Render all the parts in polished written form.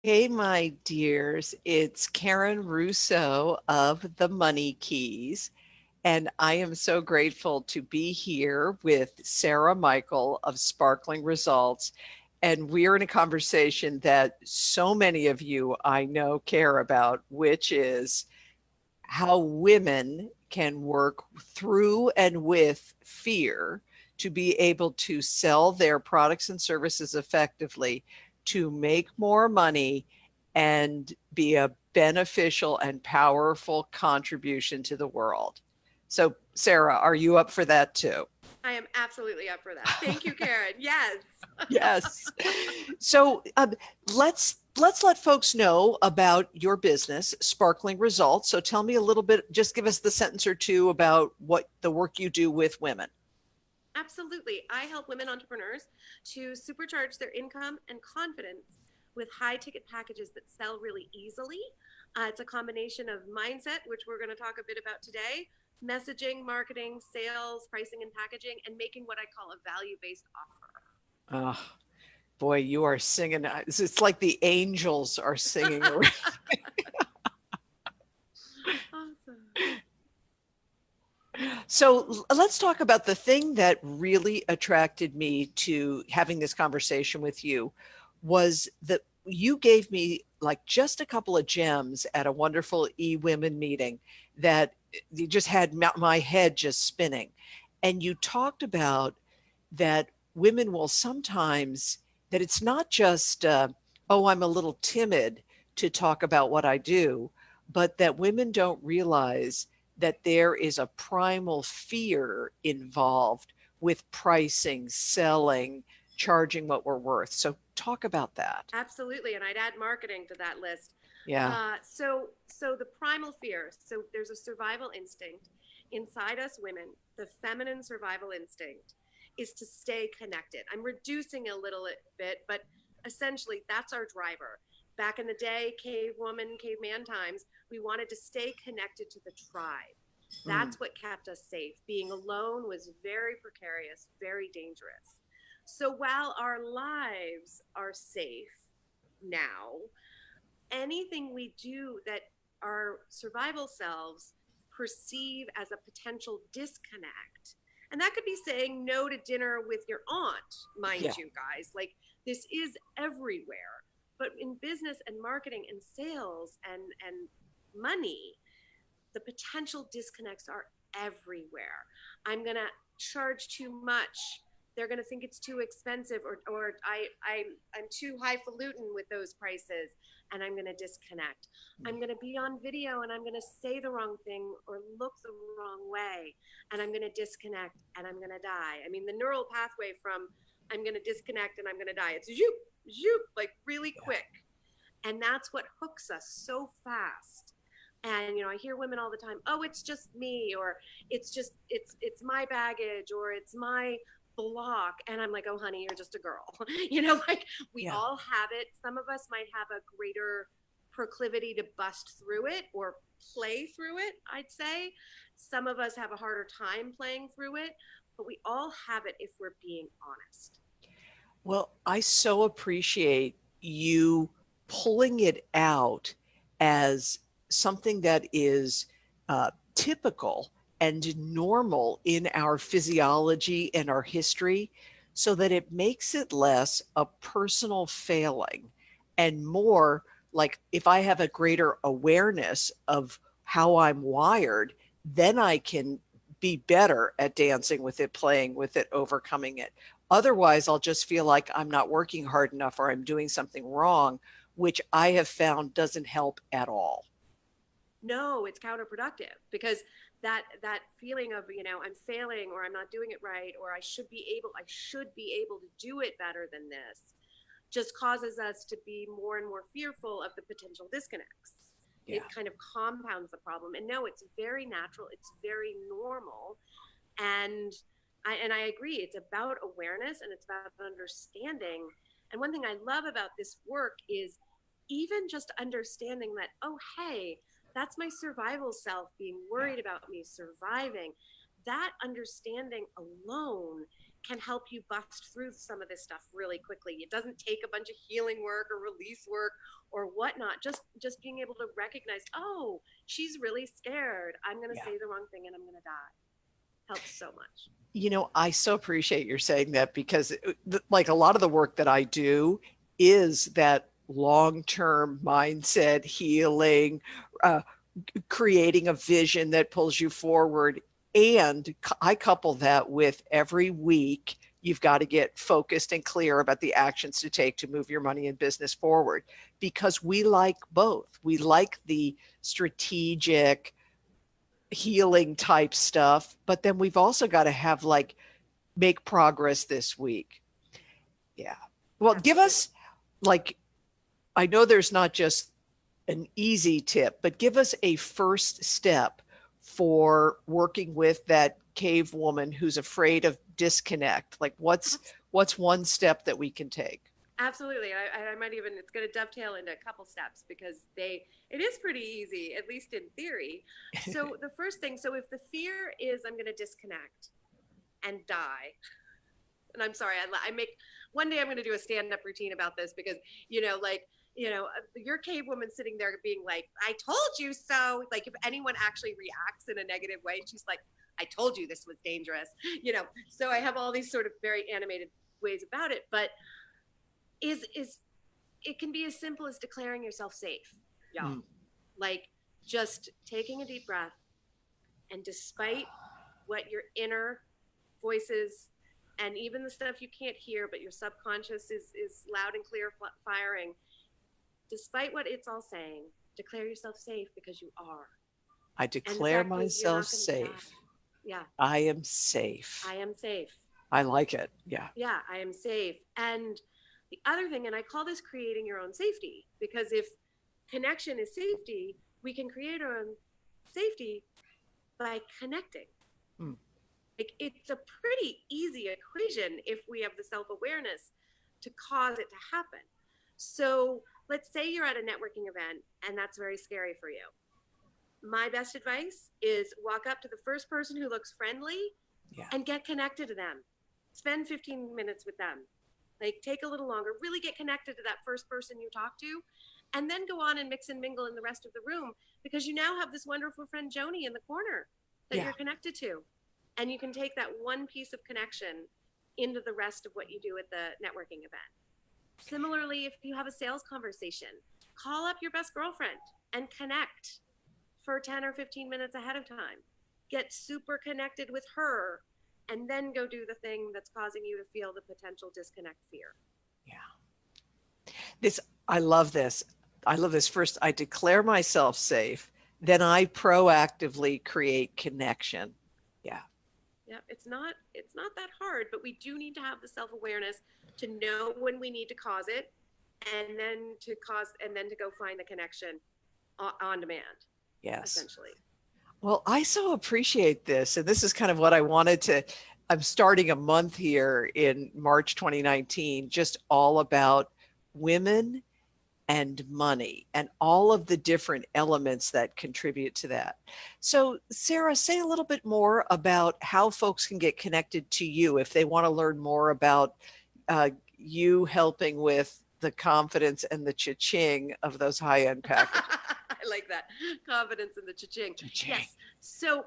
Hey, my dears, it's Karen Russo of the Money Keys, and I am so grateful to be here with Sarah Michael of Sparkling Results. And we're in a conversation that so many of you I know care about, which is how women can work through and with fear to be able to sell their products and services effectively, to make more money, and be a beneficial and powerful contribution to the world. So, Sarah, are you up for that too? I am absolutely up for that. Thank you, Karen. Yes. Yes. So let's let folks know about your business, Sparkling Results. So tell me a little bit, just give us the sentence or two about what the work you do with women. Absolutely. I help women entrepreneurs to supercharge their income and confidence with high ticket packages that sell really easily. It's a combination of mindset, which we're going to talk a bit about today, messaging, marketing, sales, pricing, and packaging, and making what I call a value based offer. Oh, boy, you are singing. It's like the angels are singing. Awesome. So let's talk about the thing that really attracted me to having this conversation with you was that you gave me like just a couple of gems at a wonderful e-women meeting that you just had my head just spinning. And you talked about that women will sometimes, that it's not just, oh, I'm a little timid to talk about what I do, but that women don't realize that there is a primal fear involved with pricing, selling, charging what we're worth. So talk about that. Absolutely, and I'd add marketing to that list. Yeah. So the primal fear. So there's a survival instinct inside us women. The feminine survival instinct is to stay connected. I'm reducing a little bit, but essentially that's our driver. Back in the day, cave woman, caveman times, we wanted to stay connected to the tribe. Mm. That's what kept us safe. Being alone was very precarious, very dangerous. So while our lives are safe now, anything we do that our survival selves perceive as a potential disconnect, and that could be saying no to dinner with your aunt, mind Yeah. you, guys, like this is everywhere. But in business and marketing and sales and money, the potential disconnects are everywhere. I'm going to charge too much. They're going to think it's too expensive, I'm too highfalutin with those prices, and I'm going to disconnect. I'm going to be on video and I'm going to say the wrong thing or look the wrong way, and I'm going to disconnect and I'm going to die. I mean, the neural pathway from I'm going to disconnect and I'm going to die, it's zoop, zoop, like really quick. And that's what hooks us so fast. And I hear women all the time, oh, it's just me, or it's my baggage, or it's my block. And I'm like, oh honey, you're just a girl. Like we Yeah. all have it. Some of us might have a greater proclivity to bust through it or play through it, I'd say. Some of us have a harder time playing through it, but we all have it if we're being honest. Well, I so appreciate you pulling it out as something that is typical and normal in our physiology and our history, so that it makes it less a personal failing and more like if I have a greater awareness of how I'm wired, then I can be better at dancing with it, playing with it, overcoming it. Otherwise, I'll just feel like I'm not working hard enough or I'm doing something wrong, which I have found doesn't help at all. No, it's counterproductive because that feeling of, I'm failing or I'm not doing it right or I should be able to do it better than this just causes us to be more and more fearful of the potential disconnects. Yeah. It kind of compounds the problem. And no, it's very natural, it's very normal. And I agree, it's about awareness and it's about understanding. And one thing I love about this work is even just understanding that, oh hey, that's my survival self being Yeah. worried about me surviving. That understanding alone can help you bust through some of this stuff really quickly. It doesn't take a bunch of healing work or release work or whatnot. Just being able to recognize, oh, she's really scared. I'm going to Yeah. say the wrong thing and I'm going to die. Helps so much. I so appreciate your saying that because like a lot of the work that I do is that long-term mindset healing, uh, creating a vision that pulls you forward. And I couple that with every week, you've got to get focused and clear about the actions to take to move your money and business forward because we like both. We like the strategic healing type stuff, but then we've also got to have like make progress this week. Yeah. Well, give Absolutely. us like, I know there's not just an easy tip, but give us a first step for working with that cave woman who's afraid of disconnect. Like what's one step that we can take? Absolutely. I might even, it's going to dovetail into a couple steps because it is pretty easy, at least in theory. So the first thing, so if the fear is I'm going to disconnect and die, and I'm sorry, I make, one day I'm going to do a stand-up routine about this because, your cave woman sitting there being like, I told you so. Like if anyone actually reacts in a negative way, she's like, I told you this was dangerous, so I have all these sort of very animated ways about it, but is it can be as simple as declaring yourself safe, y'all. Mm. Like just taking a deep breath, and despite what your inner voices and even the stuff you can't hear but your subconscious is loud and clear firing, despite what it's all saying, declare yourself safe because you are. I And the declare fact is you're myself not going to die. safe. Yeah. I am safe. I am safe. I like it. Yeah. Yeah, I am safe. And the other thing, and I call this creating your own safety, because if connection is safety, we can create our own safety by connecting. Mm. Like it's a pretty easy equation if we have the self-awareness to cause it to happen. So let's say you're at a networking event and that's very scary for you. My best advice is walk up to the first person who looks friendly Yeah. and get connected to them. Spend 15 minutes with them. Like take a little longer, really get connected to that first person you talk to, and then go on and mix and mingle in the rest of the room because you now have this wonderful friend Joni in the corner that Yeah. you're connected to. And you can take that one piece of connection into the rest of what you do at the networking event. Similarly, if you have a sales conversation, call up your best girlfriend and connect for 10 or 15 minutes ahead of time. Get super connected with her and then go do the thing that's causing you to feel the potential disconnect fear. Yeah. This, I love this. I love this. First, I declare myself safe. Then I proactively create connection. Yeah. Yeah, it's not that hard, but we do need to have the self-awareness to know when we need to cause it and then to go find the connection on demand, Yes. essentially. Well, I so appreciate this. And this is kind of what I wanted to. I'm starting a month here in March 2019, just all about women and money and all of the different elements that contribute to that. So, Sarah, say a little bit more about how folks can get connected to you if they want to learn more about you helping with the confidence and the cha-ching of those high-end packages. I like that. Confidence in the cha-ching. Cha-ching. Yes. So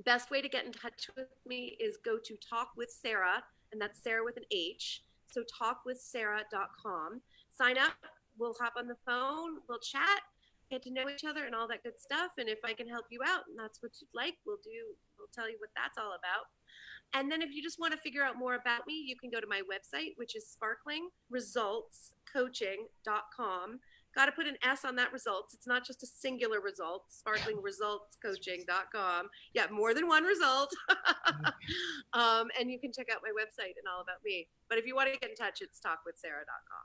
best way to get in touch with me is go to Talk with Sarah, and that's Sarah with an H. So talkwithsarah.com. Sign up. We'll hop on the phone. We'll chat, get to know each other, and all that good stuff. And if I can help you out, and that's what you'd like, we'll tell you what that's all about. And then if you just want to figure out more about me, you can go to my website, which is sparklingresultscoaching.com. Got to put an S on that results. It's not just a singular result, sparklingresultscoaching.com. Yeah, more than one result. And you can check out my website and all about me. But if you want to get in touch, it's talkwithsarah.com.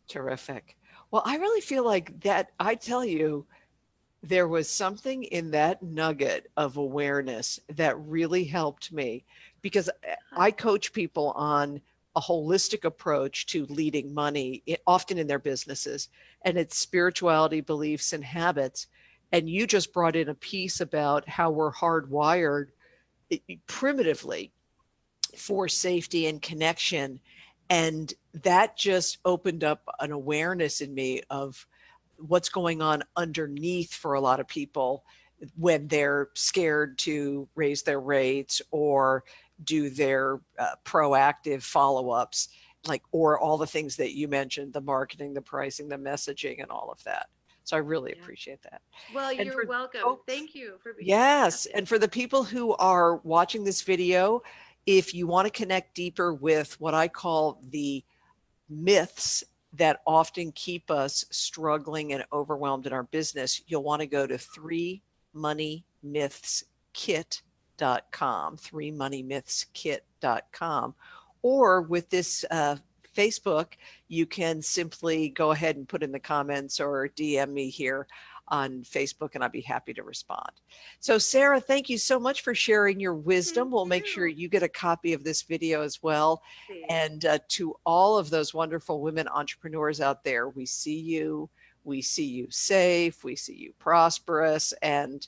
Terrific. Well, I really feel like that, I tell you, there was something in that nugget of awareness that really helped me because I coach people on a holistic approach to leading money, often in their businesses, and it's spirituality, beliefs, and habits. And you just brought in a piece about how we're hardwired primitively for safety and connection. And that just opened up an awareness in me of what's going on underneath for a lot of people when they're scared to raise their rates or do their proactive follow-ups, like, or all the things that you mentioned, the marketing, the pricing, the messaging, and all of that. So I really Yeah. appreciate that. Well, And you're for welcome. folks, Thank you for being here, yes, Kathy. and for the people who are watching this video, if you want to connect deeper with what I call the myths that often keep us struggling and overwhelmed in our business, you'll want to go to 3moneymythskit.com, 3moneymythskit.com. Or with this Facebook, you can simply go ahead and put in the comments or DM me here on Facebook, and I'd be happy to respond. So, Sarah, thank you so much for sharing your wisdom. Thank We'll make sure you. you get a copy of this video as well. Thanks. And to all of those wonderful women entrepreneurs out there, we see you. We see you safe. We see you prosperous. And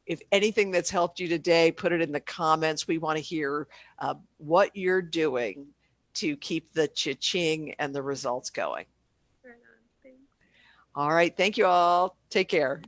if anything that's helped you today, put it in the comments. We want to hear what you're doing to keep the cha-ching and the results going. Right on. Thanks. All right. Thank you all. Take care.